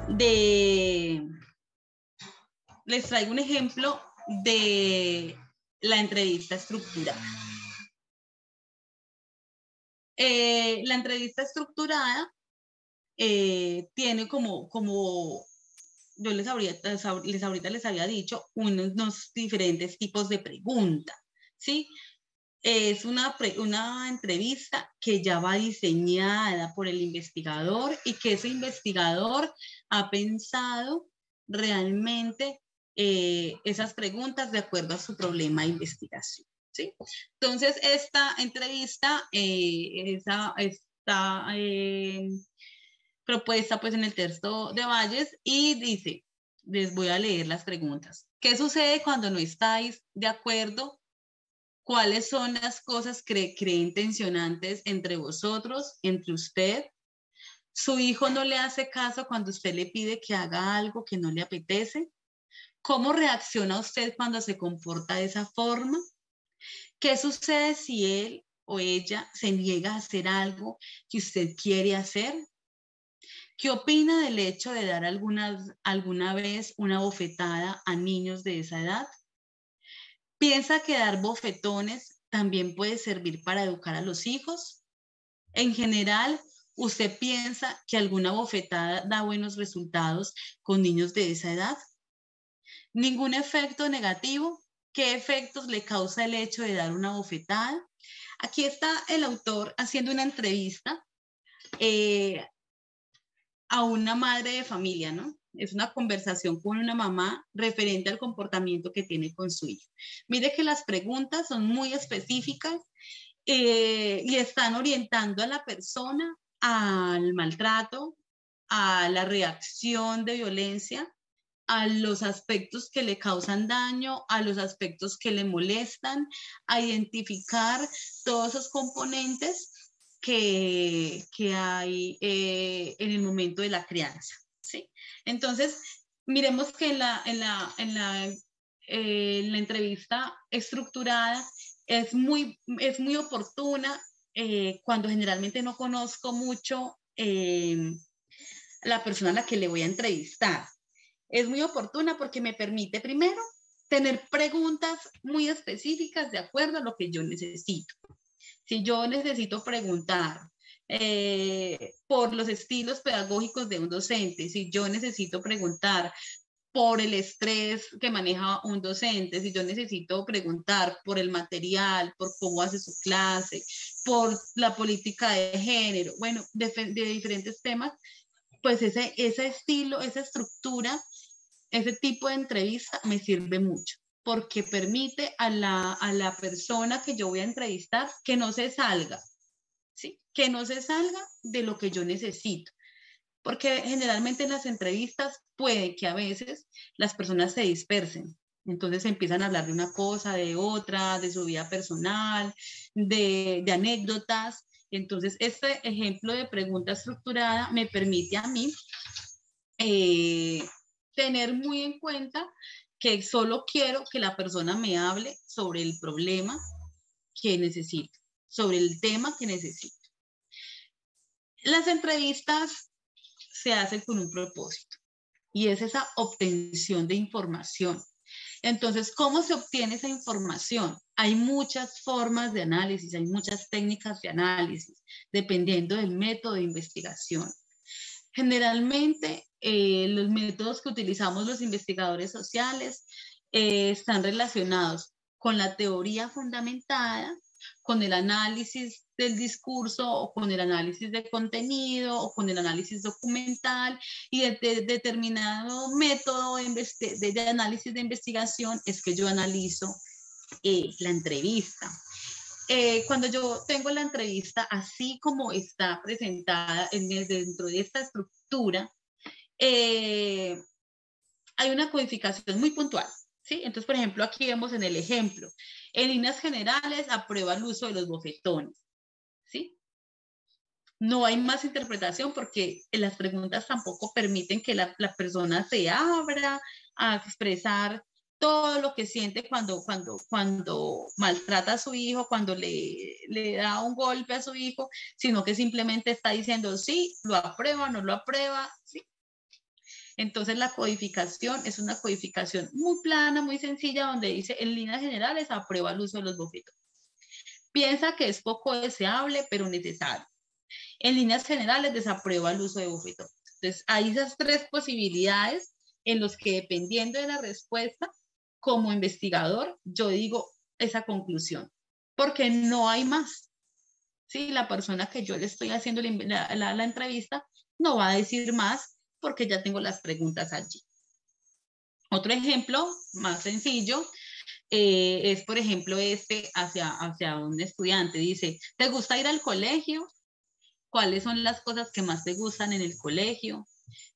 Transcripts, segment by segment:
de, les traigo un ejemplo de la entrevista estructurada. La entrevista estructurada tiene como yo ahorita les había dicho, unos diferentes tipos de preguntas, ¿sí? Es una entrevista que ya va diseñada por el investigador y que ese investigador ha pensado realmente esas preguntas de acuerdo a su problema de investigación, ¿sí? Entonces, esta entrevista está propuesta pues en el texto de Valles y dice, les voy a leer las preguntas. ¿Qué sucede cuando no estáis de acuerdo? ¿Cuáles son las cosas que creen tensionantes entre vosotros, entre usted? ¿Su hijo no le hace caso cuando usted le pide que haga algo que no le apetece? ¿Cómo reacciona usted cuando se comporta de esa forma? ¿Qué sucede si él o ella se niega a hacer algo que usted quiere hacer? ¿Qué opina del hecho de dar alguna vez una bofetada a niños de esa edad? ¿Piensa que dar bofetones también puede servir para educar a los hijos? En general, ¿usted piensa que alguna bofetada da buenos resultados con niños de esa edad? ¿Ningún efecto negativo? ¿Qué efectos le causa el hecho de dar una bofetada? Aquí está el autor haciendo una entrevista a una madre de familia, ¿no? Es una conversación con una mamá referente al comportamiento que tiene con su hijo. Mire que las preguntas son muy específicas y están orientando a la persona al maltrato, a la reacción de violencia, a los aspectos que le causan daño, a los aspectos que le molestan, a identificar todos esos componentes que hay en el momento de la crianza, ¿sí? Entonces, miremos que en la entrevista estructurada es muy oportuna cuando generalmente no conozco mucho la persona a la que le voy a entrevistar. Es muy oportuna porque me permite primero tener preguntas muy específicas de acuerdo a lo que yo necesito. Si yo necesito preguntar por los estilos pedagógicos de un docente, si yo necesito preguntar por el estrés que maneja un docente, si yo necesito preguntar por el material, por cómo hace su clase, por la política de género, bueno, de diferentes temas, pues ese estilo, esa estructura, ese tipo de entrevista me sirve mucho porque permite a la persona que yo voy a entrevistar que no se salga, ¿sí? Que no se salga de lo que yo necesito. Porque generalmente en las entrevistas puede que a veces las personas se dispersen. Entonces empiezan a hablar de una cosa, de otra, de su vida personal, de anécdotas. Entonces, este ejemplo de pregunta estructurada me permite a mí tener muy en cuenta que solo quiero que la persona me hable sobre el problema que necesito, sobre el tema que necesito. Las entrevistas se hacen con un propósito y es esa obtención de información. Entonces, ¿cómo se obtiene esa información? Hay muchas formas de análisis, hay muchas técnicas de análisis, dependiendo del método de investigación. Generalmente, los métodos que utilizamos los investigadores sociales están relacionados con la teoría fundamentada, con el análisis del discurso o con el análisis de contenido o con el análisis documental y de determinado método de análisis de investigación es que yo analizo la entrevista. Cuando yo tengo la entrevista así como está presentada dentro de esta estructura, hay una codificación muy puntual, ¿sí? Entonces, por ejemplo, aquí vemos en el ejemplo, en líneas generales aprueba el uso de los bofetones, ¿sí? No hay más interpretación porque las preguntas tampoco permiten que la persona se abra a expresar todo lo que siente cuando maltrata a su hijo, cuando le da un golpe a su hijo, sino que simplemente está diciendo sí, lo aprueba, no lo aprueba, ¿sí? Entonces la codificación es una codificación muy plana, muy sencilla, donde dice en líneas generales aprueba el uso de los bofetos. Piensa que es poco deseable, pero necesario. En líneas generales desaprueba el uso de bofetos. Entonces hay esas tres posibilidades en los que dependiendo de la respuesta, como investigador, yo digo esa conclusión, porque no hay más. ¿Sí? La persona que yo le estoy haciendo la entrevista no va a decir más porque ya tengo las preguntas allí. Otro ejemplo más sencillo es, por ejemplo, hacia un estudiante. Dice, ¿te gusta ir al colegio? ¿Cuáles son las cosas que más te gustan en el colegio?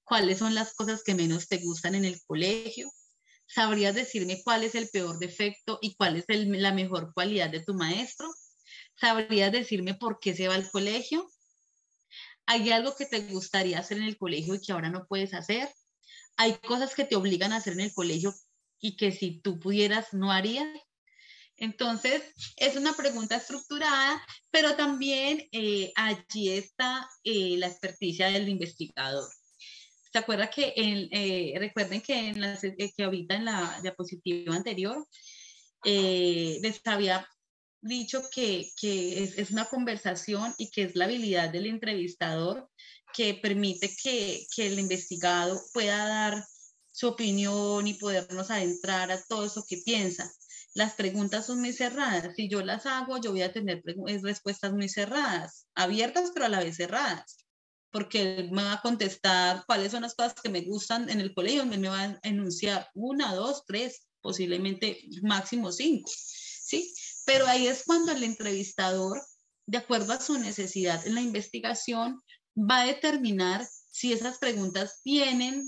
¿Cuáles son las cosas que menos te gustan en el colegio? ¿Sabrías decirme cuál es el peor defecto y cuál es la mejor cualidad de tu maestro? ¿Sabrías decirme por qué se va al colegio? ¿Hay algo que te gustaría hacer en el colegio y que ahora no puedes hacer? ¿Hay cosas que te obligan a hacer en el colegio y que si tú pudieras no harías? Entonces, es una pregunta estructurada, pero también allí está la experticia del investigador. ¿Se acuerda que recuerden que, que ahorita en la diapositiva anterior les había dicho que es una conversación y que es la habilidad del entrevistador que permite que el investigado pueda dar su opinión y podernos adentrar a todo eso que piensa? Las preguntas son muy cerradas. Si yo las hago, yo voy a tener respuestas muy cerradas, abiertas, pero a la vez cerradas. Porque él me va a contestar cuáles son las cosas que me gustan en el colegio. Él me va a enunciar 1, 2, 3, posiblemente máximo 5. ¿Sí? Pero ahí es cuando el entrevistador, de acuerdo a su necesidad en la investigación, va a determinar si esas preguntas tienen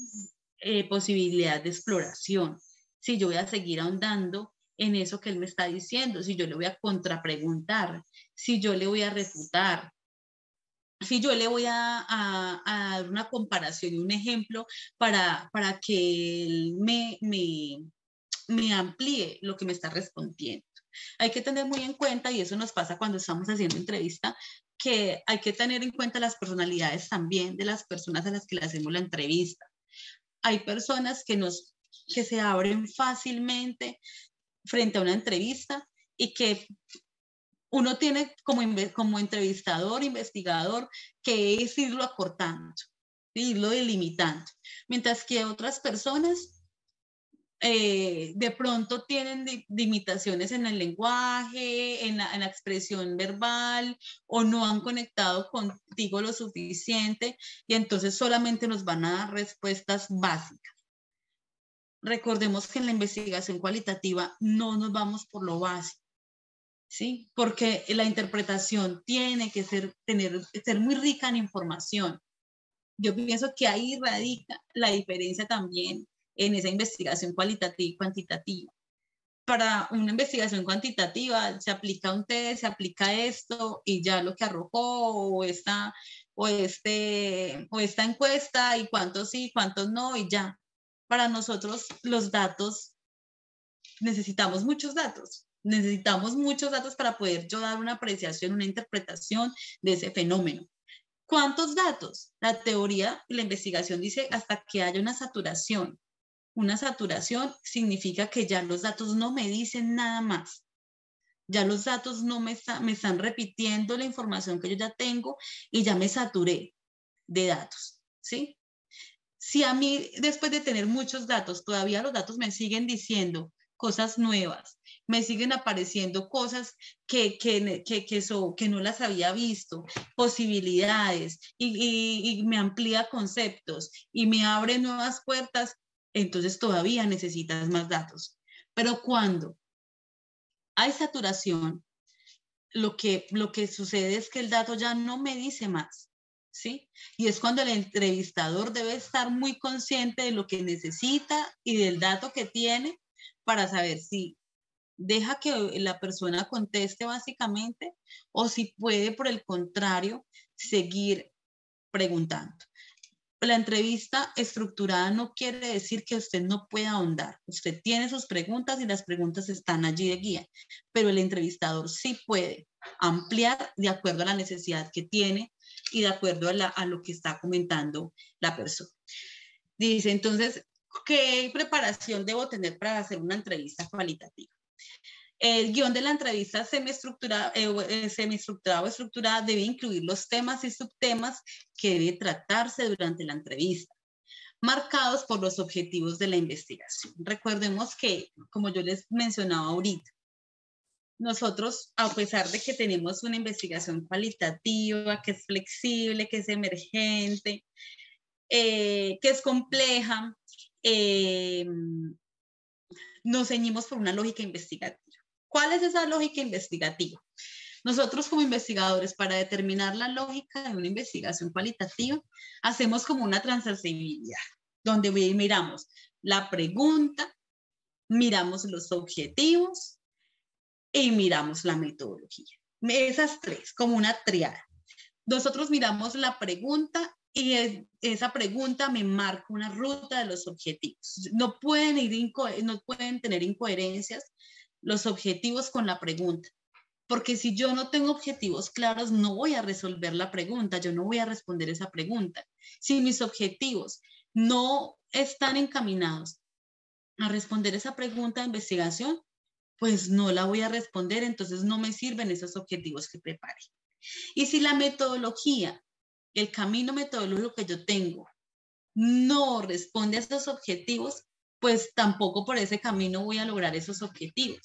posibilidad de exploración, si yo voy a seguir ahondando en eso que él me está diciendo, si yo le voy a contrapreguntar, si yo le voy a refutar, si yo le voy a dar una comparación y un ejemplo para que él me amplíe lo que me está respondiendo. Hay que tener muy en cuenta, y eso nos pasa cuando estamos haciendo entrevista, que hay que tener en cuenta las personalidades también de las personas a las que le hacemos la entrevista. Hay personas que se abren fácilmente frente a una entrevista y que uno tiene como entrevistador, investigador, que es irlo acortando, irlo delimitando, mientras que otras personas de pronto tienen limitaciones en el lenguaje, en la expresión verbal, o no han conectado contigo lo suficiente y entonces solamente nos van a dar respuestas básicas. Recordemos que en la investigación cualitativa no nos vamos por lo básico, ¿sí? Porque la interpretación tiene que ser muy rica en información. Yo pienso que ahí radica la diferencia también en esa investigación cualitativa y cuantitativa. Para una investigación cuantitativa se aplica un test, se aplica esto y ya lo que arrojó o esta encuesta y cuántos sí, cuántos no y ya. Para nosotros los datos, necesitamos muchos datos. Necesitamos muchos datos para poder yo dar una apreciación, una interpretación de ese fenómeno. ¿Cuántos datos? La teoría y la investigación dice hasta que haya una saturación. Una saturación significa que ya los datos no me dicen nada más. Ya los datos no me están repitiendo la información que yo ya tengo y ya me saturé de datos, ¿sí? Si a mí, después de tener muchos datos, todavía los datos me siguen diciendo cosas nuevas, me siguen apareciendo cosas que no las había visto, posibilidades, y me amplía conceptos y me abre nuevas puertas, entonces todavía necesitas más datos. Pero cuando hay saturación, lo que sucede es que el dato ya no me dice más, ¿sí? Y es cuando el entrevistador debe estar muy consciente de lo que necesita y del dato que tiene para saber si deja que la persona conteste básicamente o si puede, por el contrario, seguir preguntando. La entrevista estructurada no quiere decir que usted no pueda ahondar. Usted tiene sus preguntas y las preguntas están allí de guía, pero el entrevistador sí puede ampliar de acuerdo a la necesidad que tiene y de acuerdo a lo que está comentando la persona. Dice, entonces, ¿qué preparación debo tener para hacer una entrevista cualitativa? El guión de la entrevista semiestructurada o estructurada debe incluir los temas y subtemas que debe tratarse durante la entrevista, marcados por los objetivos de la investigación. Recordemos que, como yo les mencionaba ahorita, nosotros, a pesar de que tenemos una investigación cualitativa, que es flexible, que es emergente, que es compleja, nos ceñimos por una lógica investigativa. ¿Cuál es esa lógica investigativa? Nosotros como investigadores, para determinar la lógica de una investigación cualitativa, hacemos como una transversalidad, donde miramos la pregunta, miramos los objetivos y miramos la metodología. Esas tres, como una triada. Nosotros miramos la pregunta y esa pregunta me marca una ruta de los objetivos. No pueden tener incoherencias los objetivos con la pregunta, porque si yo no tengo objetivos claros, no voy a resolver la pregunta, yo no voy a responder esa pregunta. Si mis objetivos no están encaminados a responder esa pregunta de investigación, pues no la voy a responder, entonces no me sirven esos objetivos que prepare. Y si la metodología, el camino metodológico que yo tengo, no responde a esos objetivos, pues tampoco por ese camino voy a lograr esos objetivos.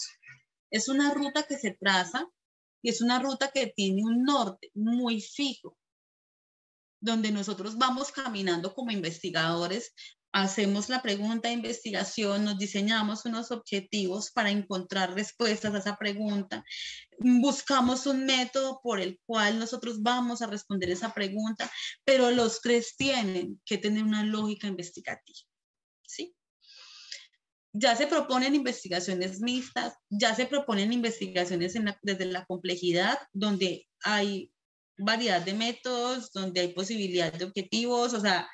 Es una ruta que se traza y es una ruta que tiene un norte muy fijo, donde nosotros vamos caminando como investigadores, hacemos la pregunta de investigación, nos diseñamos unos objetivos para encontrar respuestas a esa pregunta, buscamos un método por el cual nosotros vamos a responder esa pregunta, pero los tres tienen que tener una lógica investigativa, ¿sí? Ya se proponen investigaciones mixtas, ya se proponen investigaciones desde la complejidad, donde hay variedad de métodos, donde hay posibilidad de objetivos, o sea,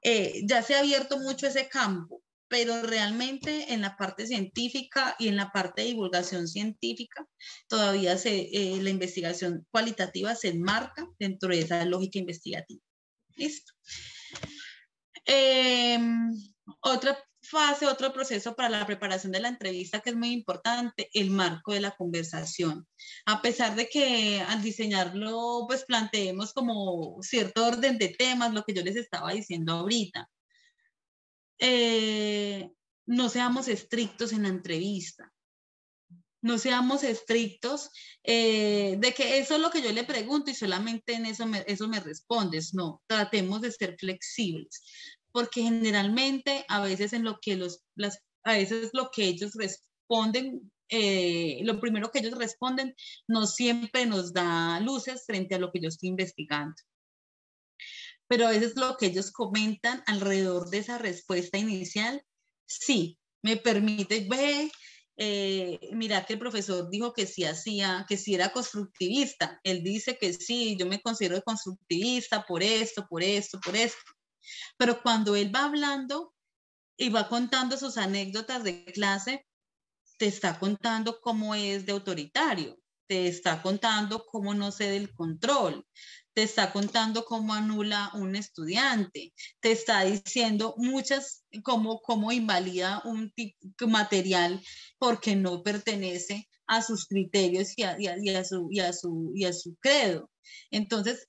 ya se ha abierto mucho ese campo, pero realmente en la parte científica y en la parte de divulgación científica, todavía la investigación cualitativa se enmarca dentro de esa lógica investigativa. Listo. Otra fase, otro proceso para la preparación de la entrevista que es muy importante, el marco de la conversación. A pesar de que al diseñarlo, pues planteemos como cierto orden de temas, lo que yo les estaba diciendo ahorita, no seamos estrictos en la entrevista. No seamos estrictos de que eso es lo que yo le pregunto y solamente en eso me respondes. No, tratemos de ser flexibles, porque generalmente a veces en lo que a veces lo que ellos responden, lo primero que ellos responden no siempre nos da luces frente a lo que yo estoy investigando. Pero a veces lo que ellos comentan alrededor de esa respuesta inicial, sí, me permite ver. Mira que el profesor dijo que sí hacía, que sí era constructivista. Él dice que sí, yo me considero constructivista por esto, por esto, por esto. Pero cuando él va hablando y va contando sus anécdotas de clase, te está contando cómo es de autoritario, te está contando cómo no cede el control, te está contando cómo anula un estudiante, te está diciendo cómo invalida un material porque no pertenece a sus criterios y a su credo. Entonces,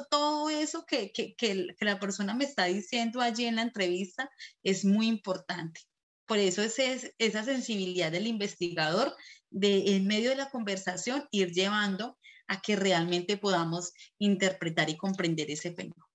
todo eso que la persona me está diciendo allí en la entrevista es muy importante. Por eso es esa sensibilidad del investigador de en medio de la conversación ir llevando a que realmente podamos interpretar y comprender ese fenómeno.